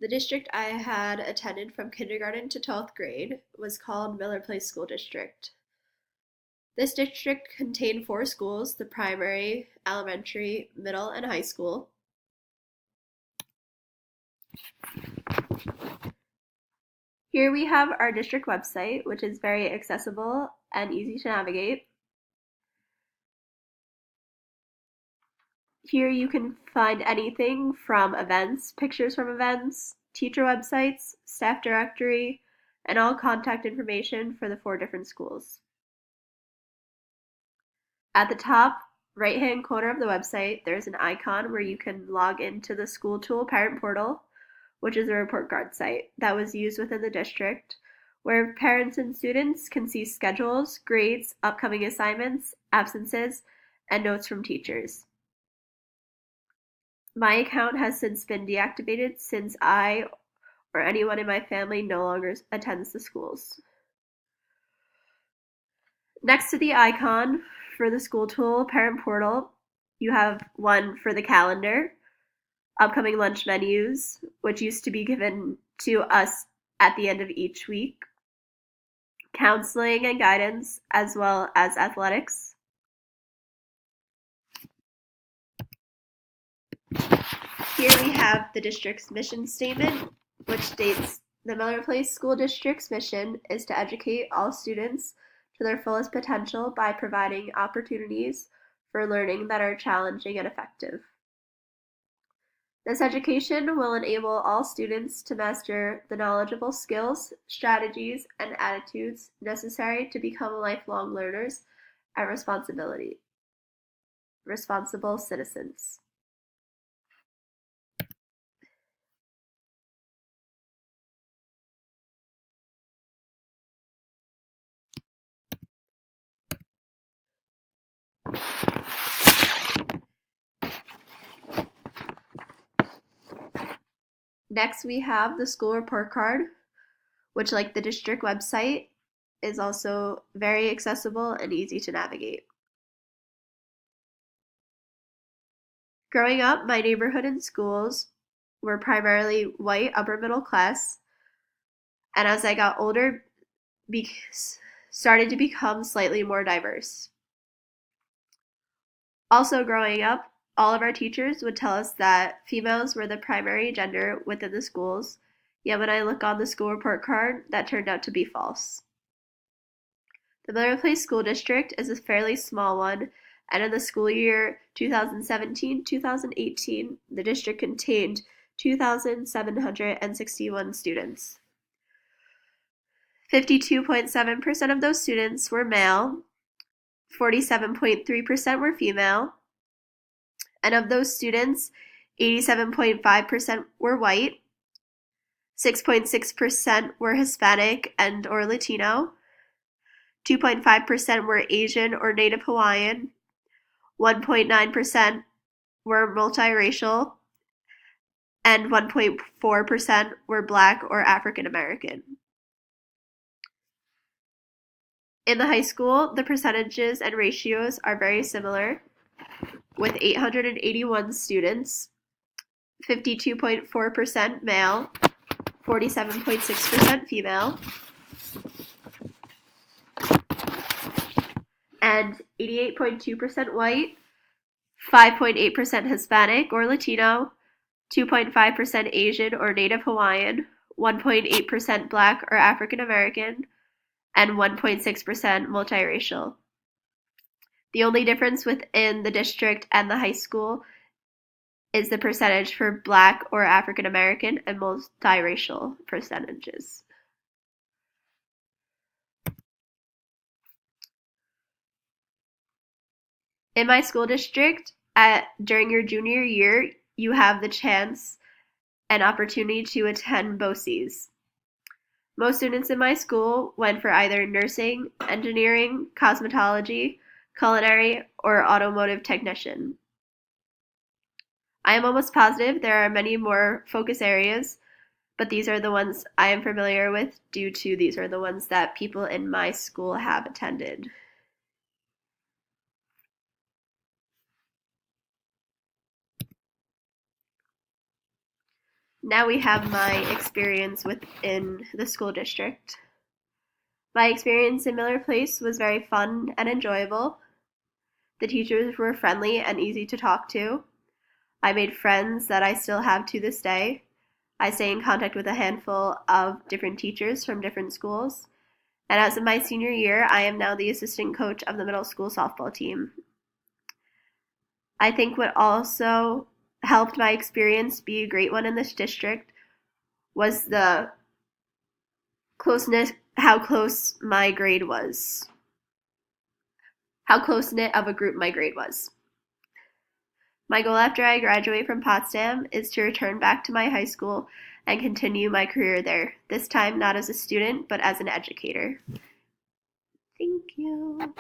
The district I had attended from kindergarten to 12th grade was called Miller Place School District. This district contained four schools: the primary, elementary, middle, and high school. Here we have our district website, which is very accessible and easy to navigate. Here you can find anything from events, pictures from events, teacher websites, staff directory, and all contact information for the four different schools. At the top right-hand corner of the website, there's an icon where you can log into the School Tool Parent Portal, which is a report card site that was used within the district, where parents and students can see schedules, grades, upcoming assignments, absences, and notes from teachers. My account has since been deactivated since I or anyone in my family no longer attends the schools. Next to the icon for the School Tool Parent Portal, you have one for the calendar, upcoming lunch menus, which used to be given to us at the end of each week, counseling and guidance, as well as athletics. Here we have the district's mission statement, which states the Miller Place School District's mission is to educate all students to their fullest potential by providing opportunities for learning that are challenging and effective. This education will enable all students to master the knowledgeable skills, strategies, and attitudes necessary to become lifelong learners and responsible citizens. Next, we have the school report card, which, like the district website, is also very accessible and easy to navigate. Growing up, my neighborhood and schools were primarily white upper middle class, and as I got older, started to become slightly more diverse. Also, growing up, all of our teachers would tell us that females were the primary gender within the schools, yet when I look on the school report card, that turned out to be false. The Miller Place School District is a fairly small one, and in the school year 2017-2018, the district contained 2,761 students. 52.7% of those students were male, 47.3% were female, and of those students, 87.5% were white, 6.6% were Hispanic and or Latino, 2.5% were Asian or Native Hawaiian, 1.9% were multiracial, and 1.4% were Black or African American. In the high school, the percentages and ratios are very similar, with 881 students, 52.4% male, 47.6% female, and 88.2% white, 5.8% Hispanic or Latino, 2.5% Asian or Native Hawaiian, 1.8% Black or African American, and 1.6% multiracial. The only difference within the district and the high school is the percentage for Black or African American and multiracial percentages. In my school district, during your junior year, you have the chance and opportunity to attend BOCES. Most students in my school went for either nursing, engineering, cosmetology, culinary, or automotive technician. I am almost positive there are many more focus areas, but these are the ones I am familiar with due to these are the ones that people in my school have attended. Now we have my experience within the school district. My experience in Miller Place was very fun and enjoyable. The teachers were friendly and easy to talk to. I made friends that I still have to this day. I stay in contact with a handful of different teachers from different schools. And as of my senior year, I am now the assistant coach of the middle school softball team. I think what also helped my experience be a great one in this district was the closeness, how close my grade was, how close knit of a group my grade was. My goal after I graduate from Potsdam is to return back to my high school and continue my career there, this time not as a student, but as an educator. Thank you.